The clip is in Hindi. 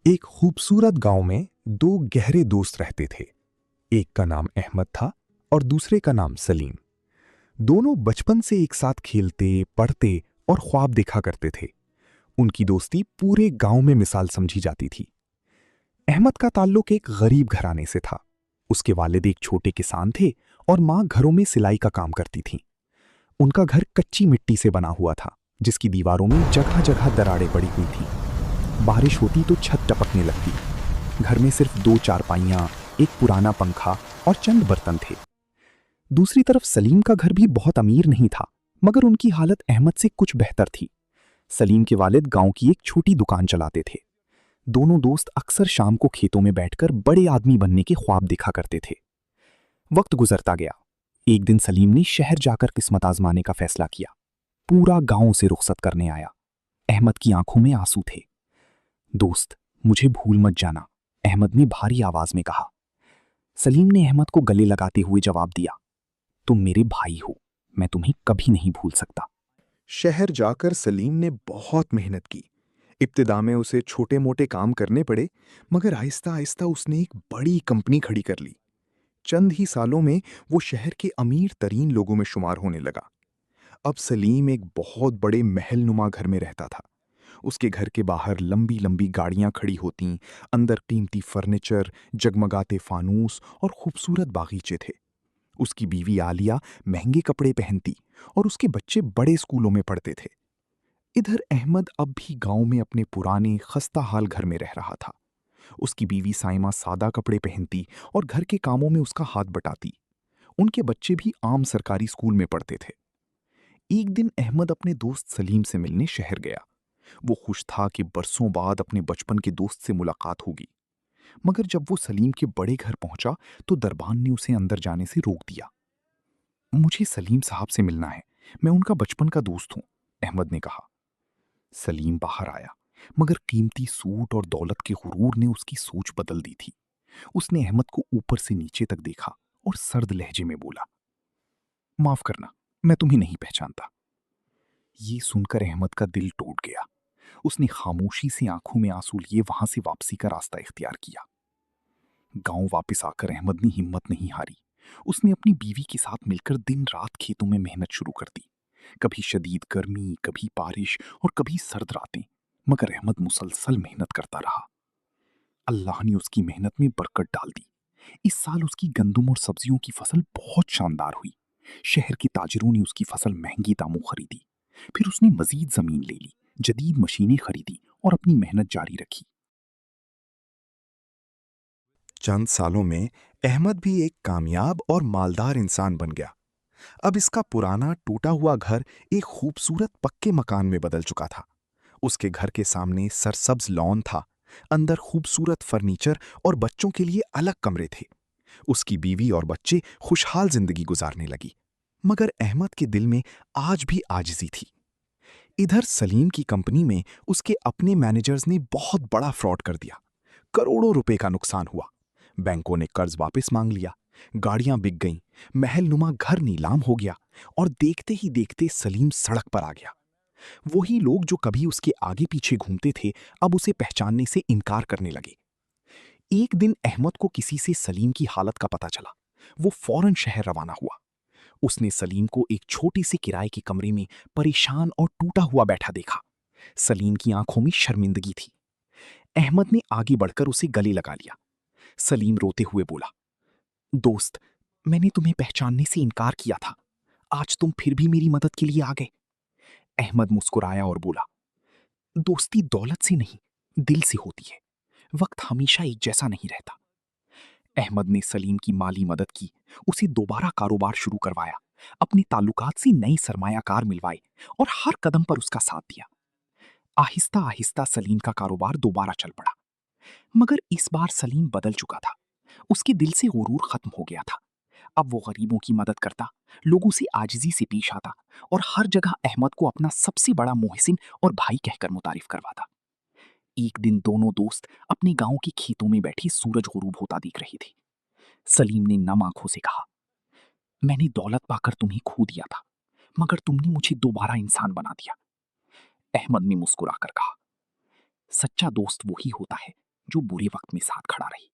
एक खूबसूरत गांव में दो गहरे दोस्त रहते थे। एक का नाम अहमद था और दूसरे का नाम सलीम। दोनों बचपन से एक साथ खेलते, पढ़ते और ख्वाब देखा करते थे। उनकी दोस्ती पूरे गांव में मिसाल समझी जाती थी। अहमद का ताल्लुक एक गरीब घराने से था। उसके वालिद एक छोटे किसान थे और माँ घरों में सिलाई का काम करती थी। उनका घर कच्ची मिट्टी से बना हुआ था, जिसकी दीवारों में जगह जगह दरारें पड़ी हुई थी। बारिश होती तो छत टपकने लगती। घर में सिर्फ दो चारपाइयां, एक पुराना पंखा और चंद बर्तन थे। दूसरी तरफ सलीम का घर भी बहुत अमीर नहीं था, मगर उनकी हालत अहमद से कुछ बेहतर थी। सलीम के वालिद गांव की एक छोटी दुकान चलाते थे। दोनों दोस्त अक्सर शाम को खेतों में बैठकर बड़े आदमी बनने के ख्वाब देखा करते थे। वक्त गुजरता गया। एक दिन सलीम ने शहर जाकर किस्मत आजमाने का फैसला किया। पूरा गांव से रुखसत करने आया। अहमद की आंखों में आंसू थे। दोस्त, मुझे भूल मत जाना, अहमद ने भारी आवाज में कहा। सलीम ने अहमद को गले लगाते हुए जवाब दिया, तुम मेरे भाई हो, मैं तुम्हें कभी नहीं भूल सकता। शहर जाकर सलीम ने बहुत मेहनत की। इब्तिदा में उसे छोटे मोटे काम करने पड़े, मगर आहिस्ता आहिस्ता उसने एक बड़ी कंपनी खड़ी कर ली। चंद ही सालों में वो शहर के अमीर तरीन लोगों में शुमार होने लगा। अब सलीम एक बहुत बड़े महल नुमा घर में रहता था। उसके घर के बाहर लंबी लंबी गाड़ियां खड़ी होतीं, अंदर कीमती फर्नीचर, जगमगाते फानूस और खूबसूरत बागीचे थे। उसकी बीवी आलिया महंगे कपड़े पहनती और उसके बच्चे बड़े स्कूलों में पढ़ते थे। इधर अहमद अब भी गांव में अपने पुराने खस्ता हाल घर में रह रहा था। उसकी बीवी साइमा सादा कपड़े पहनती और घर के कामों में उसका हाथ बटाती। उनके बच्चे भी आम सरकारी स्कूल में पढ़ते थे। एक दिन अहमद अपने दोस्त सलीम से मिलने शहर गया। वो खुश था कि बरसों बाद अपने बचपन के दोस्त से मुलाकात होगी। मगर जब वो सलीम के बड़े घर पहुंचा तो दरबान ने उसे अंदर जाने से रोक दिया। मुझे सलीम साहब से मिलना है, मैं उनका बचपन का दोस्त हूं, अहमद ने कहा। सलीम बाहर आया, मगर कीमती सूट और दौलत के गुरूर ने उसकी सोच बदल दी थी। उसने अहमद को ऊपर से नीचे तक देखा और सर्द लहजे में बोला, माफ करना, मैं तुम्हें नहीं पहचानता। ये सुनकर अहमद का दिल टूट गया। उसने खामोशी से आंखों में आंसू लिए वहां से वापसी का रास्ता इख्तियार किया। गांव वापस आकर अहमद ने हिम्मत नहीं हारी। उसने अपनी बीवी के साथ मिलकर दिन रात खेतों में मेहनत शुरू कर दी। कभी शदीद गर्मी, कभी बारिश और कभी सर्द रातें, मगर अहमद मुसलसल मेहनत करता रहा। अल्लाह ने उसकी मेहनत में बरकत डाल दी। इस साल उसकी गंदम और सब्जियों की फसल बहुत शानदार हुई। शहर के ताजिरों ने उसकी फसल महंगी दामों खरीदी। फिर उसने मजीद जमीन ले ली, जदीद मशीनें खरीदी और अपनी मेहनत जारी रखी। चंद सालों में अहमद भी एक कामयाब और मालदार इंसान बन गया। अब इसका पुराना टूटा हुआ घर एक खूबसूरत पक्के मकान में बदल चुका था। उसके घर के सामने सरसब्ज लॉन था। अंदर खूबसूरत फर्नीचर और बच्चों के लिए अलग कमरे थे। उसकी बीवी और बच्चे खुशहाल जिंदगी गुजारने लगी। मगर अहमद के दिल में आज भी आजिज़ी थी। इधर सलीम की कंपनी में उसके अपने मैनेजर्स ने बहुत बड़ा फ्रॉड कर दिया। करोड़ों रुपए का नुकसान हुआ। बैंकों ने कर्ज वापस मांग लिया। गाड़ियां बिक गईं। महल नुमा घर नीलाम हो गया। और देखते ही देखते सलीम सड़क पर आ गया। वही लोग जो कभी उसके आगे पीछे घूमते थे, अब उसे पहचानने से इनकार करने लगे। एक दिन अहमद को किसी से सलीम की हालत का पता चला। वो फौरन शहर रवाना हुआ। उसने सलीम को एक छोटे से किराए के कमरे में परेशान और टूटा हुआ बैठा देखा। सलीम की आंखों में शर्मिंदगी थी। अहमद ने आगे बढ़कर उसे गले लगा लिया। सलीम रोते हुए बोला, दोस्त, मैंने तुम्हें पहचानने से इनकार किया था। आज तुम फिर भी मेरी मदद के लिए आ गए। अहमद मुस्कुराया और बोला, दोस्ती दौलत से नहीं, दिल से होती है। वक्त हमेशा एक जैसा नहीं रहता। अहमद ने सलीम की माली मदद की, उसे दोबारा कारोबार शुरू करवाया, अपने ताल्लुकात से नए सरमायाकार मिलवाए और हर कदम पर उसका साथ दिया। आहिस्ता आहिस्ता सलीम का कारोबार दोबारा चल पड़ा। मगर इस बार सलीम बदल चुका था। उसके दिल से गुरूर खत्म हो गया था। अब वो गरीबों की मदद करता, लोगों से आजिजी से पेश आता और हर जगह अहमद को अपना सबसे बड़ा मोहसिन और भाई कहकर मुतारिफ करवाता। एक दिन दोनों दोस्त अपने गांव के खेतों में बैठे सूरज गुरूब होता देख रहे थे। सलीम ने नम आंखों से कहा, मैंने दौलत पाकर तुम्हें खो दिया था, मगर तुमने मुझे दोबारा इंसान बना दिया। अहमद ने मुस्कुराकर कहा, सच्चा दोस्त वही होता है जो बुरे वक्त में साथ खड़ा रही।